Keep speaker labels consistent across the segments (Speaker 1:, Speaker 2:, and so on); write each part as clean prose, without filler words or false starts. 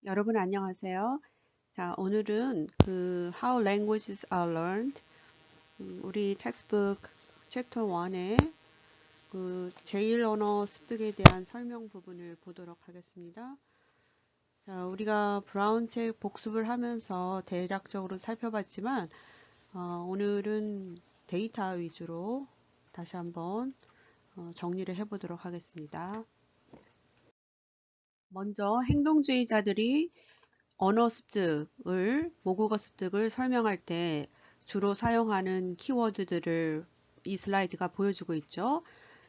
Speaker 1: 여러분 안녕하세요. 자, 오늘은 How Languages Are Learned 우리 텍스트북 챕터 1의 제1 언어 습득에 대한 설명 부분을 보도록 하겠습니다. 자, 우리가 브라운 책 복습을 하면서 대략적으로 살펴봤지만 오늘은 데이터 위주로 다시 한번 정리를 해보도록 하겠습니다. 먼저 행동주의자들이 언어 습득을, 모국어 습득을 설명할 때 주로 사용하는 키워드들을 이 슬라이드가 보여주고 있죠.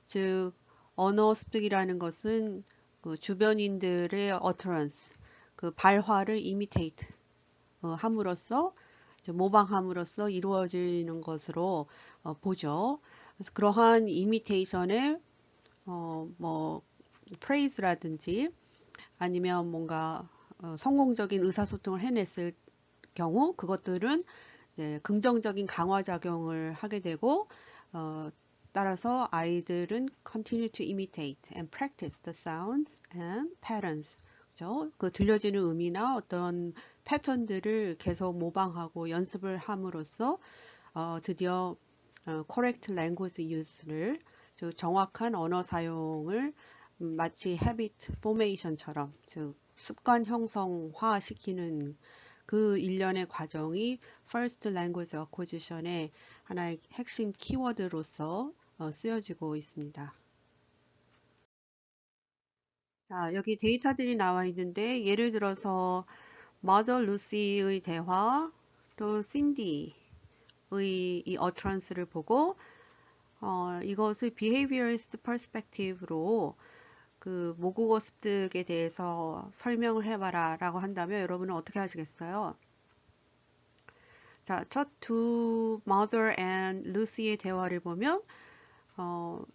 Speaker 1: 즉, 언어 습득이라는 것은 그 주변인들의 utterance, 그 발화를 imitate 함으로써, 모방함으로써 이루어지는 것으로 보죠. 그래서 그러한 imitation의 뭐 praise라든지 아니면 뭔가 성공적인 의사소통을 해냈을 경우 그것들은 긍정적인 강화작용을 하게 되고 따라서 아이들은 continue to imitate and practice the sounds and patterns. 그죠? 그 들려지는 음이나 어떤 패턴들을 계속 모방하고 연습을 함으로써 드디어 correct language use를 즉 정확한 언어 사용을 마치 habit formation처럼 즉 습관 형성화 시키는 그 일련의 과정이 first language acquisition의 하나의 핵심 키워드로서 쓰여지고 있습니다. 자, 여기 데이터들이 나와 있는데 예를 들어서 Mother Lucy의 대화 또 Cindy의 이 utterance를 보고 이것을 behaviorist perspective로 그 모국어 습득에 대해서 설명을 해봐라 라고 한다면 여러분은 어떻게 하시겠어요? 자, 첫 두 Mother and Lucy의 대화를 보면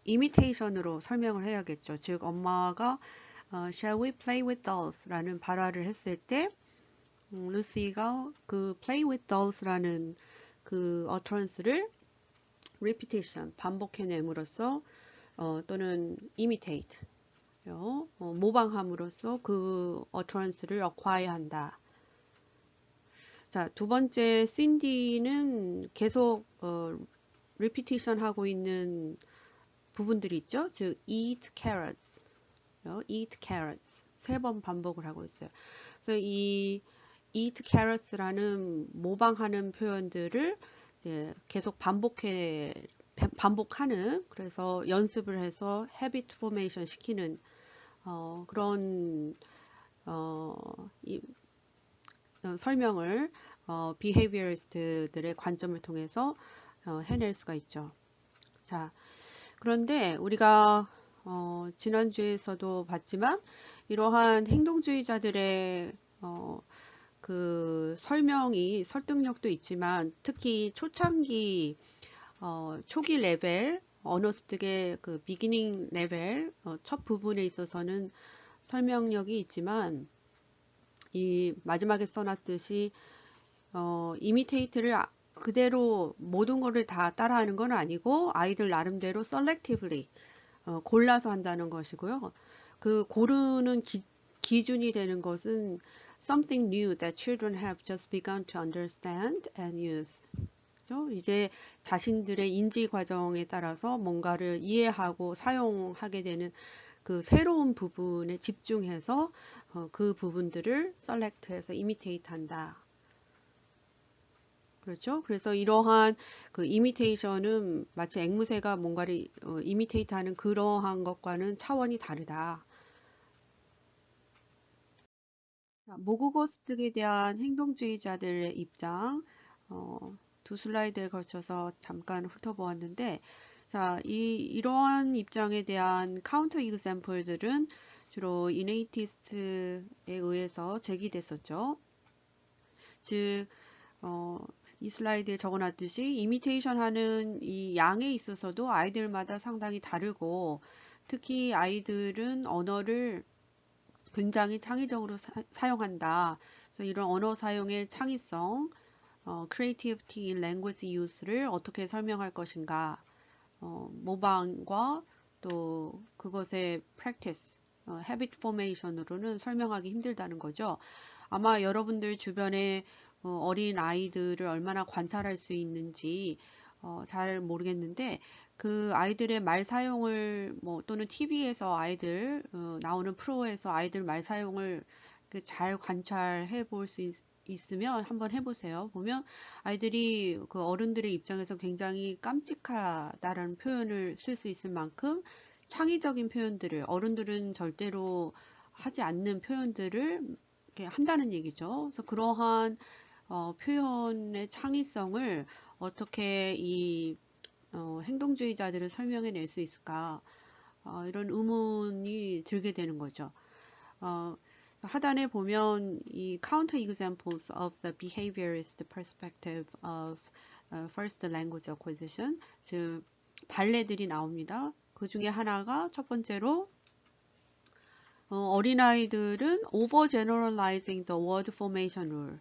Speaker 1: imitation으로 설명을 해야겠죠. 즉 엄마가 Shall we play with dolls? 라는 발화를 했을 때 루시가 그 play with dolls 라는 그 utterance를 repetition, 반복해냄으로써 또는 imitate, 모방함으로써 그 utterance를 acquire한다. 자, 두 번째 신디는 계속 repetition 하고 있는 부분들이 있죠. 즉 eat carrots, eat carrots 세 번 반복을 하고 있어요. 그래서 이 eat carrots라는 모방하는 표현들을 이제 계속 반복하는 그래서 연습을 해서 habit formation 시키는 그런 이, 설명을 behaviorist들의 관점을 통해서 해낼 수가 있죠. 자, 그런데 우리가 지난주에서도 봤지만 이러한 행동주의자들의 그 설명이 설득력도 있지만 특히 초창기 초기 레벨 언어 습득의 그 비기닝 레벨 첫 부분에 있어서는 설명력이 있지만 이 마지막에 써놨듯이 이미테이트를 그대로 모든 거를 다 따라하는 건 아니고 아이들 나름대로 selectively 골라서 한다는 것이고요. 그 고르는 기준이 되는 것은 something new that children have just begun to understand and use. 이제 자신들의 인지 과정에 따라서 뭔가를 이해하고 사용하게 되는 그 새로운 부분에 집중해서 그 부분들을 select해서 imitate 한다. 그렇죠? 그래서 이러한 그 이미테이션은 마치 앵무새가 뭔가를 이미테이트 하는 그러한 것과는 차원이 다르다. 모국어 습득에 대한 행동주의자들의 입장, 두 슬라이드에 걸쳐서 잠깐 훑어보았는데, 자, 이러한 입장에 대한 카운터 이그샘플들은 주로 이네이티스트에 의해서 제기됐었죠. 즉, 이 슬라이드에 적어놨듯이 이미테이션 하는 이 양에 있어서도 아이들마다 상당히 다르고 특히 아이들은 언어를 굉장히 창의적으로 사용한다. 그래서 이런 언어 사용의 창의성, creativity in language use를 어떻게 설명할 것인가, 모방과 또 그것의 practice, habit formation으로는 설명하기 힘들다는 거죠. 아마 여러분들 주변에 어린 아이들을 얼마나 관찰할 수 있는지 잘 모르겠는데 그 아이들의 말 사용을 또는 TV에서 아이들 나오는 프로에서 아이들 말 사용을 잘 관찰해 볼 수 있으면 한번 해보세요. 보면 아이들이 그 어른들의 입장에서 굉장히 깜찍하다라는 표현을 쓸 수 있을 만큼 창의적인 표현들을 어른들은 절대로 하지 않는 표현들을 이렇게 한다는 얘기죠. 그래서 그러한 표현의 창의성을 어떻게 이 행동주의자들을 설명해 낼 수 있을까? 이런 의문이 들게 되는 거죠. 하단에 보면 이 counter examples of the behaviorist perspective of first language acquisition, 즉 발레들이 나옵니다. 그 중에 하나가 첫 번째로 어린아이들은 overgeneralizing the word formation rule,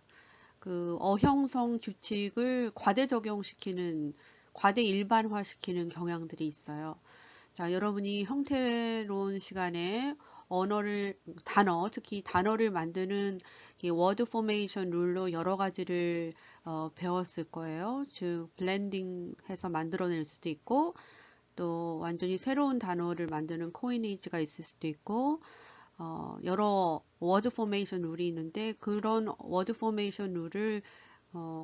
Speaker 1: 그 어형성 규칙을 과대 적용시키는, 과대 일반화시키는 경향들이 있어요. 자, 여러분이 형태론 시간에 단어, 특히 단어를 만드는 워드 포메이션 룰로 여러 가지를 배웠을 거예요. 즉, 블렌딩해서 만들어낼 수도 있고, 또 완전히 새로운 단어를 만드는 코이니지가 있을 수도 있고, 여러 워드 포메이션 룰이 있는데 그런 워드 포메이션 룰을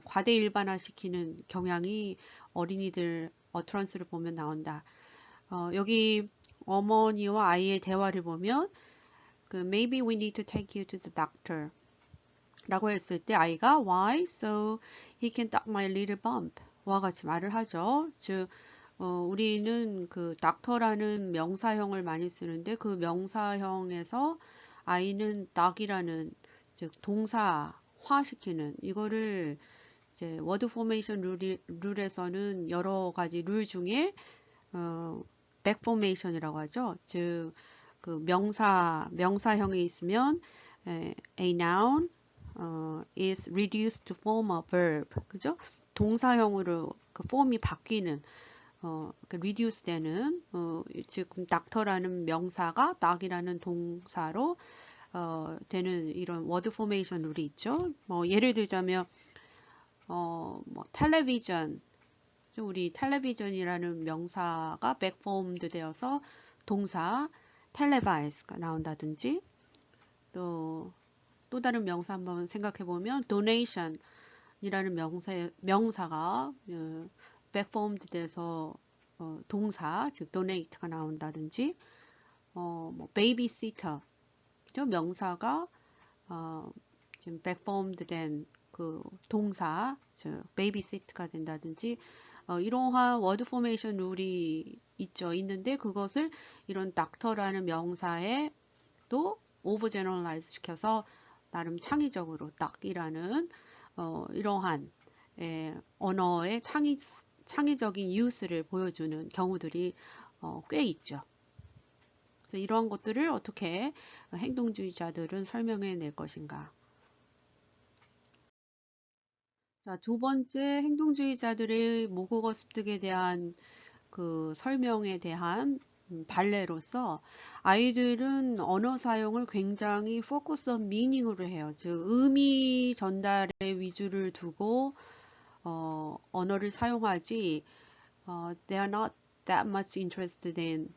Speaker 1: 과대 일반화시키는 경향이 어린이들 어트런스를 보면 나온다. 여기 어머니와 아이의 대화를 보면 그 maybe we need to take you to the doctor 라고 했을 때 아이가 why? So he can duck my little bump 와 같이 말을 하죠. 즉 우리는 그 닥터라는 명사형을 많이 쓰는데 그 명사형에서 아이는 duck이라는 즉 동사화시키는 이거를 이제 워드 포메이션 룰에서는 여러 가지 룰 중에 back formation이라고 하죠. 즉 그 명사형이 있으면 a noun is reduced to form a verb. 그죠? 동사형으로 그 폼이 바뀌는 그 reduce 되는 지금 doctor라는 명사가 duck이라는 동사로 되는 이런 워드 포메이션 룰이 있죠. 예를 들자면 텔레비전 우리 텔레비전이라는 명사가 backformed 되어서 동사 televise가 나온다든지 또 다른 명사 한번 생각해 보면 donation이라는 명사가 backformed 돼서 동사 즉 donate가 나온다든지 babysitter 그죠? 명사가 지금 backformed 된 그 동사 즉 babysit가 된다든지 이러한 워드 포메이션 룰이 있는데 그것을 이런 닥터라는 명사에 또 오버제너럴라이즈 시켜서 나름 창의적으로 닥이라는 이러한 언어의 창의적인 유스를 보여주는 경우들이 꽤 있죠. 그래서 이러한 것들을 어떻게 행동주의자들은 설명해 낼 것인가. 자, 두 번째 행동주의자들의 모국어 습득에 대한 그 설명에 대한 발레로서 아이들은 언어 사용을 굉장히 focus on meaning으로 해요. 즉 의미 전달에 위주를 두고 언어를 사용하지 they are not that much interested in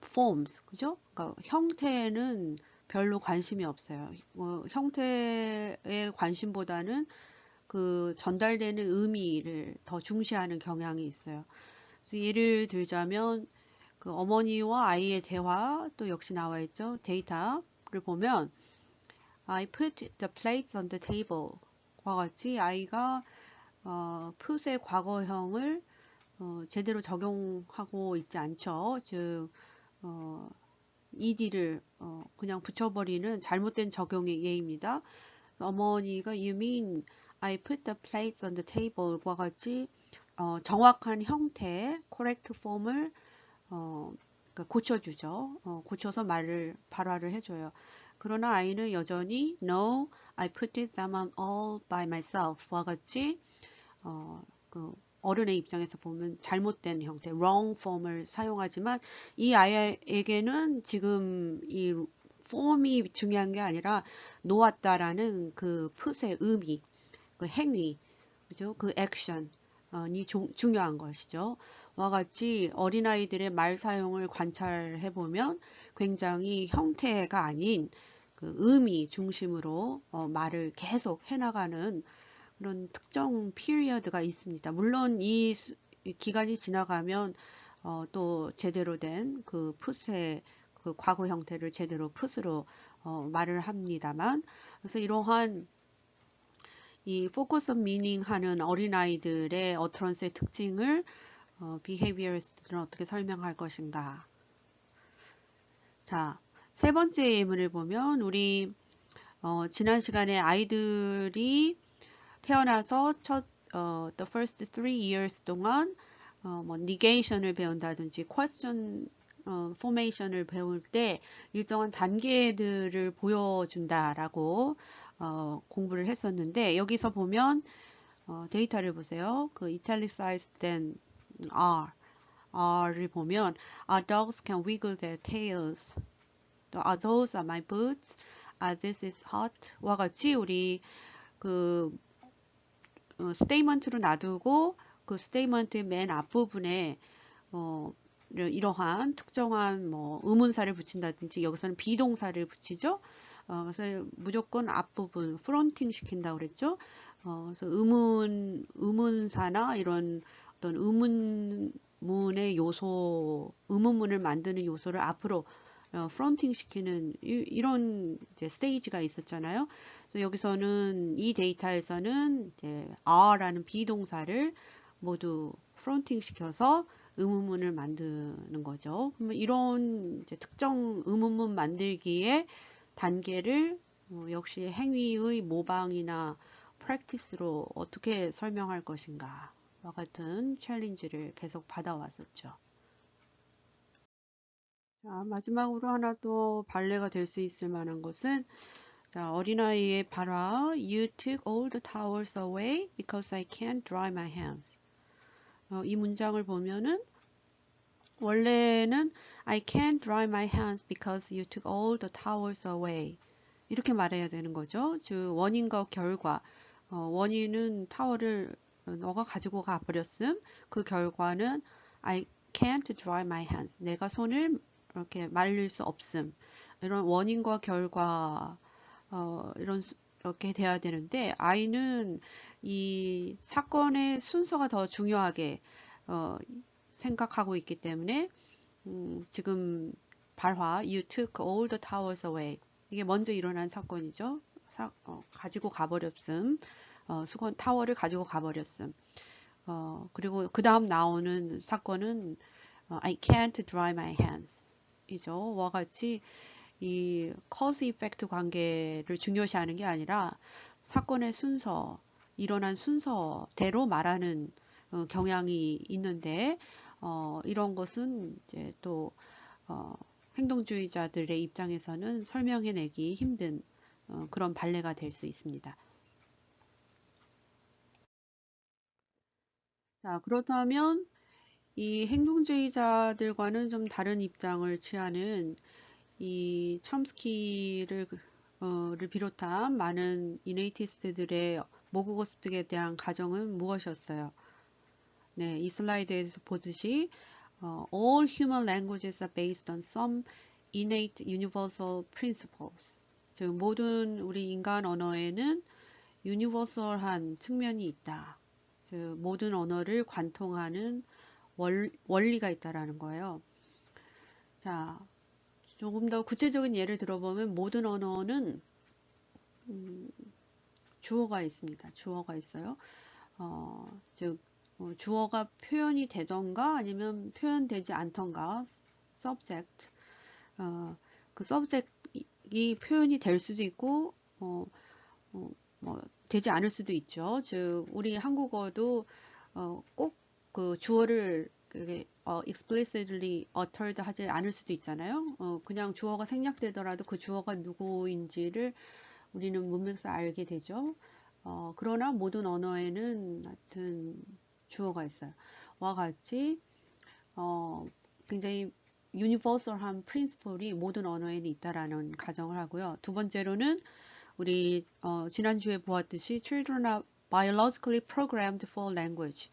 Speaker 1: forms. 그죠? 그러니까 형태는 별로 관심이 없어요. 형태에 관심보다는 그 전달되는 의미를 더 중시하는 경향이 있어요. 그래서 예를 들자면 그 어머니와 아이의 대화 또 역시 나와 있죠. 데이터를 보면 I put the plates on the table 과 같이 아이가 put의 과거형을 제대로 적용하고 있지 않죠. 즉 ed를 그냥 붙여버리는 잘못된 적용의 예입니다. 어머니가 you mean I put the plates on the table 과 같이 정확한 형태, correct form을 그러니까 고쳐주죠. 고쳐서 말을 발화를 해줘요. 그러나 아이는 여전히 No, I put it them on all by myself 와 같이 그 어른의 입장에서 보면 잘못된 형태, wrong form을 사용하지만 이 아이에게는 지금 이 form이 중요한 게 아니라 놓았다라는 그 put의 의미, 그 행위, 그죠? 그 액션이 중요한 것이죠. 와 같이 어린아이들의 말 사용을 관찰해 보면 굉장히 형태가 아닌 그 의미 중심으로 말을 계속 해나가는 그런 특정 피리어드가 있습니다. 물론 이 기간이 지나가면 또 제대로 된 그 풋의 그 과거 형태를 제대로 풋으로 말을 합니다만, 그래서 이러한 이 포커스 온 미닝 하는 어린아이들의 어트런스의 특징을 비헤이비어리스트들은 어떻게 설명할 것인가. 자, 세 번째 예문을 보면 우리 지난 시간에 아이들이 태어나서 the first 3 years 동안 뭐 negation을 배운다든지 question formation을 배울 때 일정한 단계들을 보여준다라고 공부를 했었는데 여기서 보면 데이터를 보세요. 그 italicized 된 R를 보면 Our dogs can wiggle their tails. Those are my boots. This is hot. 와 같이 우리 그 스테이먼트로 놔두고 그 스테이먼트의 맨 앞부분에 이러한 특정한 뭐 의문사를 붙인다든지 여기서는 비동사를 붙이죠. 그래서 무조건 앞부분 프론팅 시킨다고 그랬죠. 그래서 의문사나 이런 어떤 의문문의 요소, 의문문을 만드는 요소를 앞으로 프론팅 시키는 이런 이제 스테이지가 있었잖아요. 그래서 여기서는 이 데이터에서는 이제 are라는 비동사를 모두 프론팅 시켜서 의문문을 만드는 거죠. 그러면 이런 이제 특정 의문문 만들기의 단계를 역시 행위의 모방이나 프랙티스로 어떻게 설명할 것인가 와 같은 챌린지를 계속 받아왔었죠. 자, 마지막으로 하나 또 발레가 될 수 있을 만한 것은 자, 어린아이의 발화 You took all the towels away because I can't dry my hands. 이 문장을 보면은 원래는 I can't dry my hands because you took all the towels away. 이렇게 말해야 되는 거죠. 즉 원인과 결과. 원인은 타월을 너가 가지고 가버렸음. 그 결과는 I can't dry my hands. 내가 손을 이렇게 말릴 수 없음. 이런 원인과 결과 이렇게 돼야 되는데 I는 이 사건의 순서가 더 중요하게 생각하고 있기 때문에 지금 발화 You took all the towels away. 이게 먼저 일어난 사건이죠. 가지고 가버렸음. 수건 타월을 가지고 가버렸음. 그리고 그 다음 나오는 사건은 I can't dry my hands 이죠. 와 같이 이 cause effect 관계를 중요시하는 게 아니라 사건의 순서, 일어난 순서대로 말하는 경향이 있는데 이런 것은 이제 또 행동주의자들의 입장에서는 설명해내기 힘든 그런 발레가 될 수 있습니다. 자, 그렇다면 이 행동주의자들과는 좀 다른 입장을 취하는 이 첨스키를 비롯한 많은 이네이티스트들의 모국어 습득에 대한 가정은 무엇이었어요? 네, 이 슬라이드에서 보듯이 all human languages are based on some innate universal principles. 즉 모든 우리 인간 언어에는 유니버설한 측면이 있다. 즉 모든 언어를 관통하는 원리가 있다라는 거예요. 자, 조금 더 구체적인 예를 들어보면 모든 언어는 주어가 있습니다. 주어가 있어요. 즉 주어가 표현이 되던가 아니면 표현되지 않던가 subject 그 subject이 표현이 될 수도 있고 뭐 되지 않을 수도 있죠. 즉 우리 한국어도 꼭 그 주어를 explicitly uttered 하지 않을 수도 있잖아요. 그냥 주어가 생략되더라도 그 주어가 누구인지를 우리는 문맥상 알게 되죠. 그러나 모든 언어에는 하여튼 주어가 있어요. 와 같이 굉장히 유니버설한 프린시플이 모든 언어에는 있다라는 가정을 하고요. 두 번째로는 우리 지난주에 보았듯이 children are biologically programmed for language.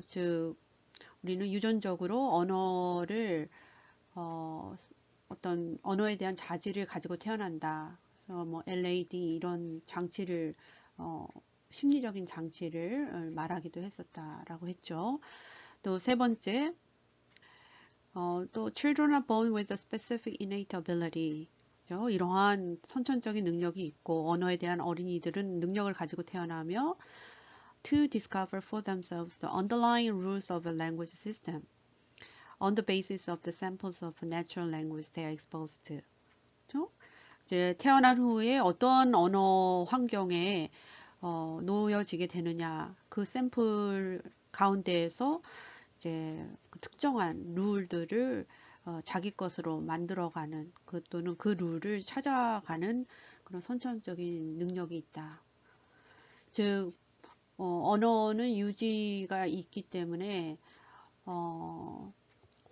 Speaker 1: 즉 우리는 유전적으로 언어를 어떤 언어에 대한 자질을 가지고 태어난다. 그래서 뭐 LAD 이런 장치를 심리적인 장치를 말하기도 했었다라고 했죠. 또 세 번째, 또 children are born with a specific innate ability. 이러한 선천적인 능력이 있고 언어에 대한 어린이들은 능력을 가지고 태어나며 to discover for themselves the underlying rules of a language system on the basis of the samples of natural language they are exposed to. 그렇죠? 이제 태어난 후에 어떤 언어 환경에 놓여지게 되느냐, 그 샘플 가운데에서 이제 그 특정한 룰들을 자기 것으로 만들어가는 또는 그 룰을 찾아가는 그런 선천적인 능력이 있다. 즉 언어는 유지가 있기 때문에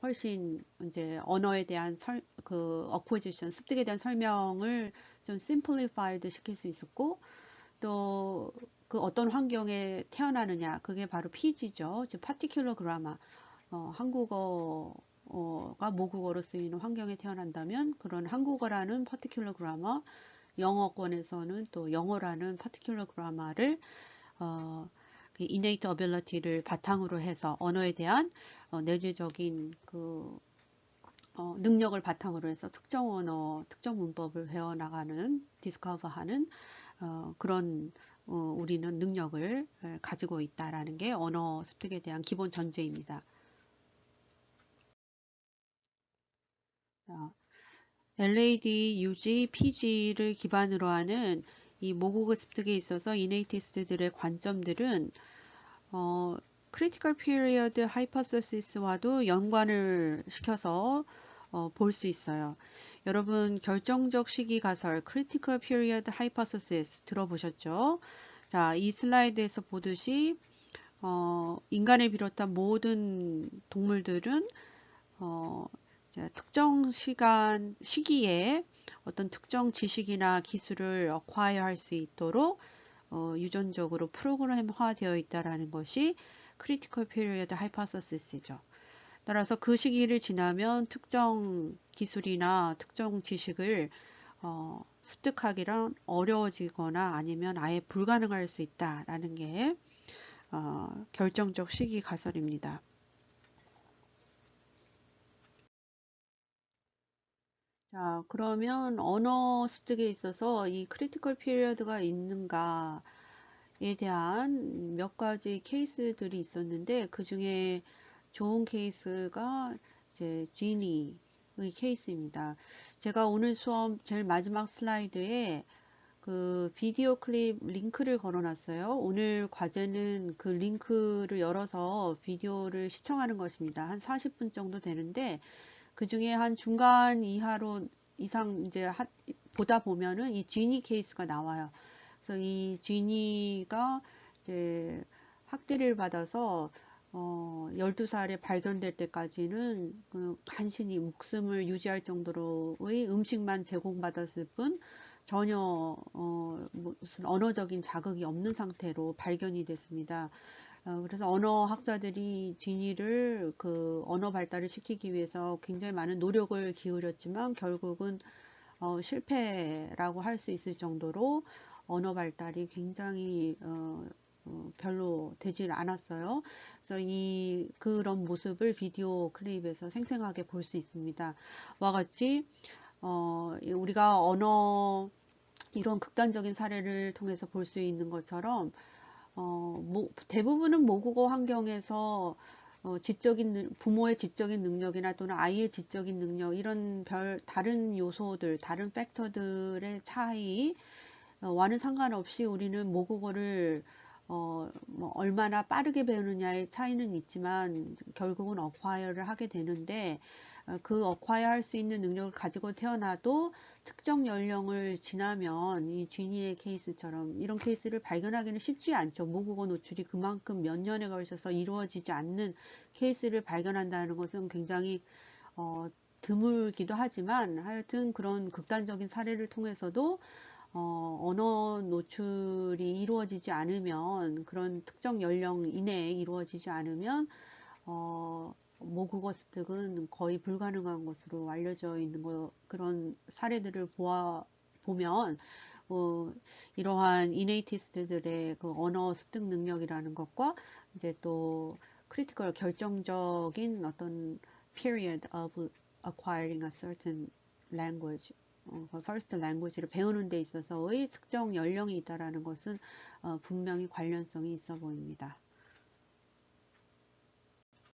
Speaker 1: 훨씬 이제 언어에 대한 어포지션, 습득에 대한 설명을 좀 simplified 시킬 수 있었고 또 그 어떤 환경에 태어나느냐 그게 바로 PG죠. 즉 particular grammar. 한국어가 모국어로 쓰이는 환경에 태어난다면 그런 한국어라는 particular grammar, 영어권에서는 또 영어라는 particular grammar를 innate ability를 바탕으로 해서 언어에 대한 내재적인 능력을 바탕으로 해서 특정 언어, 특정 문법을 배워나가는, 디스커버하는 그런 우리는 능력을 가지고 있다라는 게 언어 습득에 대한 기본 전제입니다. LAD, UG, PG를 기반으로 하는 이 모국어 습득에 있어서 이네이티스트들의 관점들은 크리티컬 피리어드 하이퍼소시스와도 연관을 시켜서 볼 수 있어요. 여러분 결정적 시기 가설 크리티컬 피리어드 하이퍼소시스 들어보셨죠? 자, 이 슬라이드에서 보듯이 인간을 비롯한 모든 동물들은 특정 시기에 어떤 특정 지식이나 기술을 acquire 할 수 있도록 유전적으로 프로그램화되어 있다는 것이 크리티컬 피리어드 하이퍼소시스죠. 따라서 그 시기를 지나면 특정 기술이나 특정 지식을 습득하기란 어려워지거나 아니면 아예 불가능할 수 있다라는 게 결정적 시기 가설입니다. 자, 그러면 언어 습득에 있어서 이 크리티컬 피리어드가 있는가에 대한 몇 가지 케이스들이 있었는데 그 중에 좋은 케이스가 이제 지니의 케이스입니다. 제가 오늘 수업 제일 마지막 슬라이드에 그 비디오 클립 링크를 걸어놨어요. 오늘 과제는 그 링크를 열어서 비디오를 시청하는 것입니다. 한 40분 정도 되는데 그 중에 한 중간 이상 이제 보다 보면은 이 지니 케이스가 나와요. 그래서 이 지니가 이제 학대를 받아서 12살에 발견될 때까지는 간신히 목숨을 유지할 정도로의 음식만 제공받았을 뿐 전혀 무슨 언어적인 자극이 없는 상태로 발견이 됐습니다. 그래서 언어 학자들이 지니를 그 언어 발달을 시키기 위해서 굉장히 많은 노력을 기울였지만 결국은 실패라고 할 수 있을 정도로 언어 발달이 굉장히 별로 되질 않았어요. 그래서 그런 모습을 비디오 클립에서 생생하게 볼 수 있습니다. 와 같이 우리가 언어 이런 극단적인 사례를 통해서 볼 수 있는 것처럼 대부분은 모국어 환경에서 부모의 지적인 능력이나 또는 아이의 지적인 능력 이런 다른 요소들, 다른 팩터들의 차이와는 상관없이 우리는 모국어를 뭐 얼마나 빠르게 배우느냐의 차이는 있지만 결국은 어콰이어를 하게 되는데 그 acquire 할 수 있는 능력을 가지고 태어나도 특정 연령을 지나면 이 쥐니의 케이스처럼 이런 케이스를 발견하기는 쉽지 않죠. 모국어 노출이 그만큼 몇 년에 걸쳐서 이루어지지 않는 케이스를 발견한다는 것은 굉장히 드물기도 하지만 하여튼 그런 극단적인 사례를 통해서도 언어 노출이 이루어지지 않으면 그런 특정 연령 이내에 이루어지지 않으면 모국어 습득은 거의 불가능한 것으로 알려져 있는 그런 사례들을 보면 이러한 이네이티스트들의 그 언어 습득 능력이라는 것과 이제 또 크리티컬 결정적인 어떤 period of acquiring a certain language, first language를 배우는 데 있어서의 특정 연령이 있다라는 것은 분명히 관련성이 있어 보입니다.